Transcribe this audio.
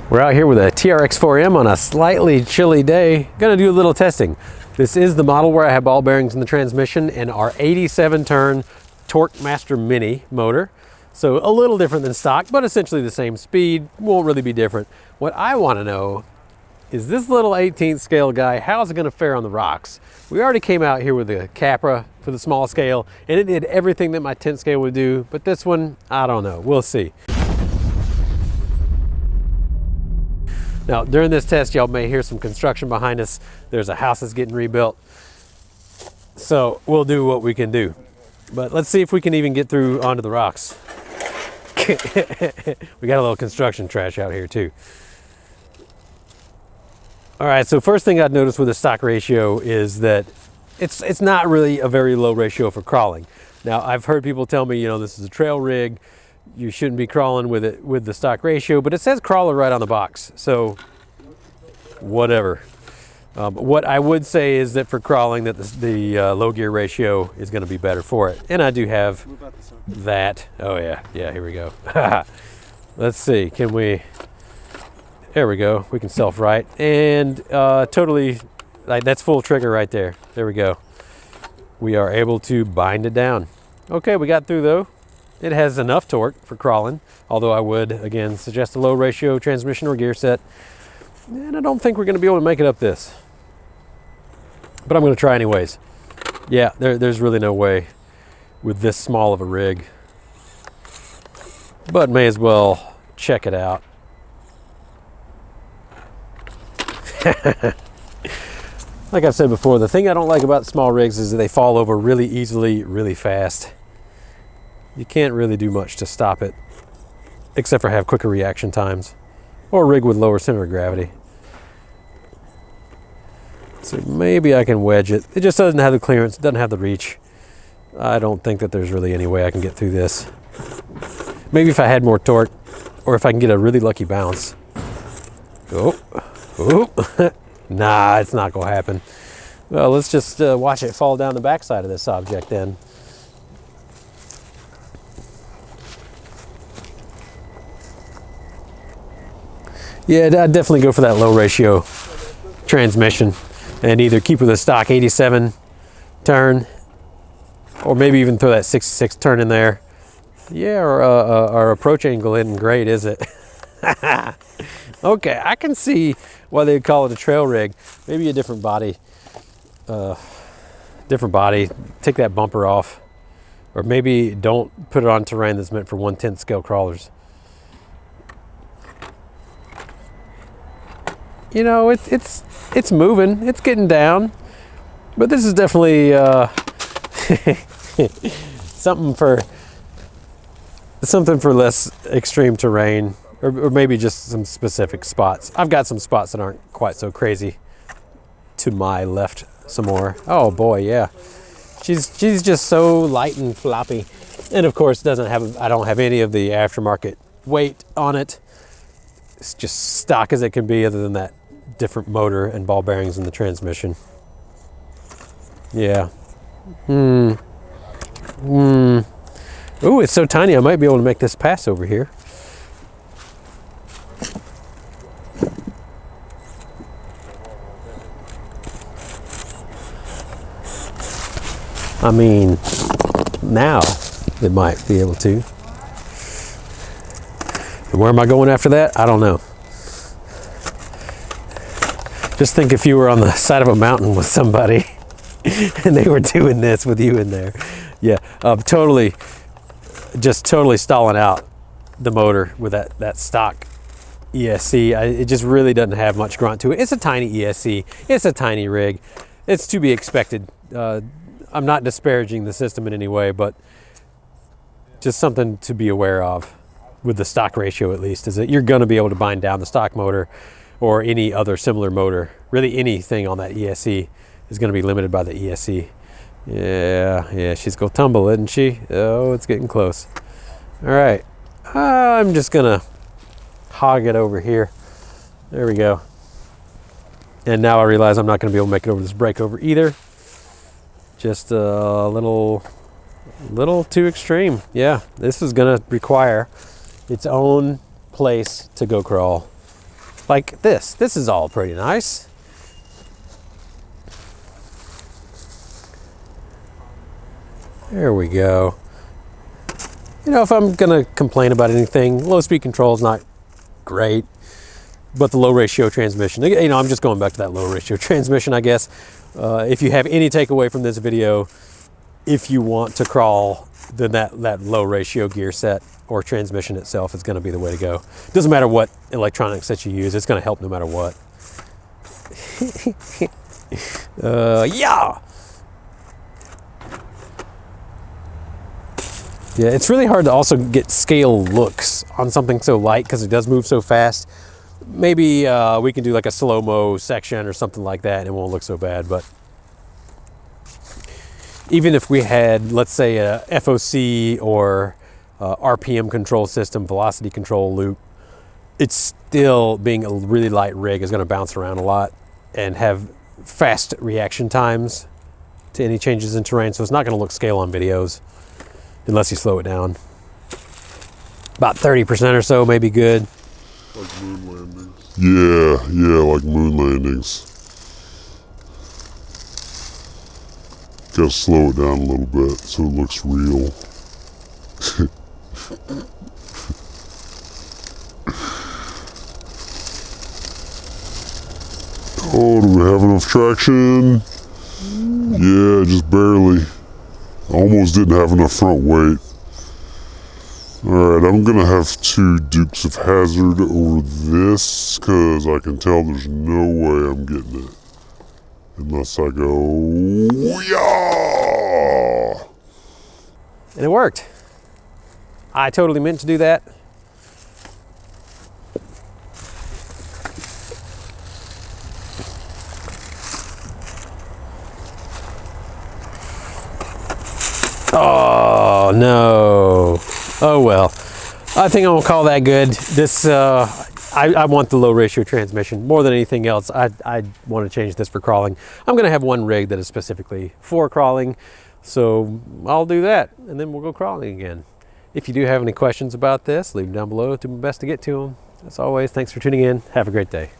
We're out here with a TRX4M on a slightly chilly day. Gonna do a little testing. This is the model where I have ball bearings in the transmission and our 87 turn Torquemaster Mini motor. So a little different than stock, but essentially the same speed, won't really be different. What I wanna know is this little 18th scale guy, how's it gonna fare on the rocks? We already came out here with the Capra for the small scale and it did everything that my 10th scale would do, but this one, I don't know, we'll see. Now, during this test, y'all may hear some construction behind us. There's a house that's getting rebuilt. So we'll do what we can do. But let's see if we can even get through onto the rocks. We got a little construction trash out here too. All right, so first thing I'd notice with the stock ratio is that it's not really a very low ratio for crawling. Now, I've heard people tell me, you know, this is a trail rig. You shouldn't be crawling with it with the stock ratio, but it says crawler right on the box, so whatever. What I would say is that for crawling, that the low gear ratio is going to be better for it, and I do have that. Oh yeah, here we go. Let's see, can we? There we go. We can self-right and totally, like that's full trigger right there. There we go. We are able to bind it down. Okay, we got through though. It has enough torque for crawling, although I would, again, suggest a low ratio transmission or gear set. And I don't think we're going to be able to make it up this. But I'm going to try anyways. Yeah, there's really no way with this small of a rig. But may as well check it out. Like I've said before, the thing I don't like about small rigs is that they fall over really easily, really fast. You can't really do much to stop it, except for have quicker reaction times, or a rig with lower center of gravity. So maybe I can wedge it. It just doesn't have the clearance, it doesn't have the reach. I don't think that there's really any way I can get through this. Maybe if I had more torque, or if I can get a really lucky bounce. Oh. Nah, it's not gonna happen. Well, let's just watch it fall down the backside of this object then. Yeah, I'd definitely go for that low ratio transmission and either keep with a stock 87 turn or maybe even throw that 66 turn in there. Yeah, or our approach angle isn't great, is it? Okay, I can see why they'd call it a trail rig. Maybe a different body. Take that bumper off. Or maybe don't put it on terrain that's meant for 1/10 scale crawlers. You know, it's moving, it's getting down, but this is definitely something for less extreme terrain, or maybe just some specific spots. I've got some spots that aren't quite so crazy. To my left, some more. Oh boy, yeah, she's just so light and floppy, and of course I don't have any of the aftermarket weight on it. It's just stock as it can be, other than that different motor and ball bearings in the transmission. Yeah. Ooh, it's so tiny I might be able to make this pass over here. I mean, now it might be able to. And where am I going after that? I don't know. Just think if you were on the side of a mountain with somebody and they were doing this with you in there. Yeah, totally stalling out the motor with that stock ESC. It just really doesn't have much grunt to it. It's a tiny ESC. It's a tiny rig. It's to be expected. I'm not disparaging the system in any way, but just something to be aware of with the stock ratio, at least, is that you're going to be able to bind down the stock motor or any other similar motor. Really anything on that ESC is going to be limited by the ESC. Yeah, she's going to tumble, isn't she? Oh, it's getting close. All right, I'm just going to hog it over here. There we go. And now I realize I'm not going to be able to make it over this breakover either. Just a little too extreme. Yeah, this is going to require its own place to go crawl. Like this. This is all pretty nice. There we go. You know, if I'm gonna complain about anything, low speed control is not great, but the low ratio transmission, you know, I'm just going back to that low ratio transmission, I guess. If you have any takeaway from this video, if you want to crawl, then that low ratio gear set or transmission itself is gonna be the way to go. Doesn't matter what electronics that you use, it's gonna help no matter what. Yeah! Yeah, it's really hard to also get scale looks on something so light because it does move so fast. Maybe we can do like a slow-mo section or something like that and it won't look so bad, but even if we had, let's say, a FOC or RPM control system, velocity control loop, it's still, being a really light rig, is going to bounce around a lot and have fast reaction times to any changes in terrain, so it's not going to look scale on videos unless you slow it down. About 30% or so may be good. Like moon landings. Yeah, like moon landings. Gotta slow it down a little bit so it looks real. Oh, do we have enough traction? Yeah, just barely. Almost didn't have enough front weight. Alright, I'm gonna have 2 Dukes of Hazzard over this because I can tell there's no way I'm getting it. Unless I go, yeah! And it worked. I totally meant to do that. Oh no. Oh well. I think I'm gonna call that good. This I want the low ratio transmission more than anything else. I want to change this for crawling. I'm gonna have one rig that is specifically for crawling, so I'll do that and then we'll go crawling again. If you do have any questions about this, leave them down below. I'll do my best to get to them. As always, thanks for tuning in. Have a great day.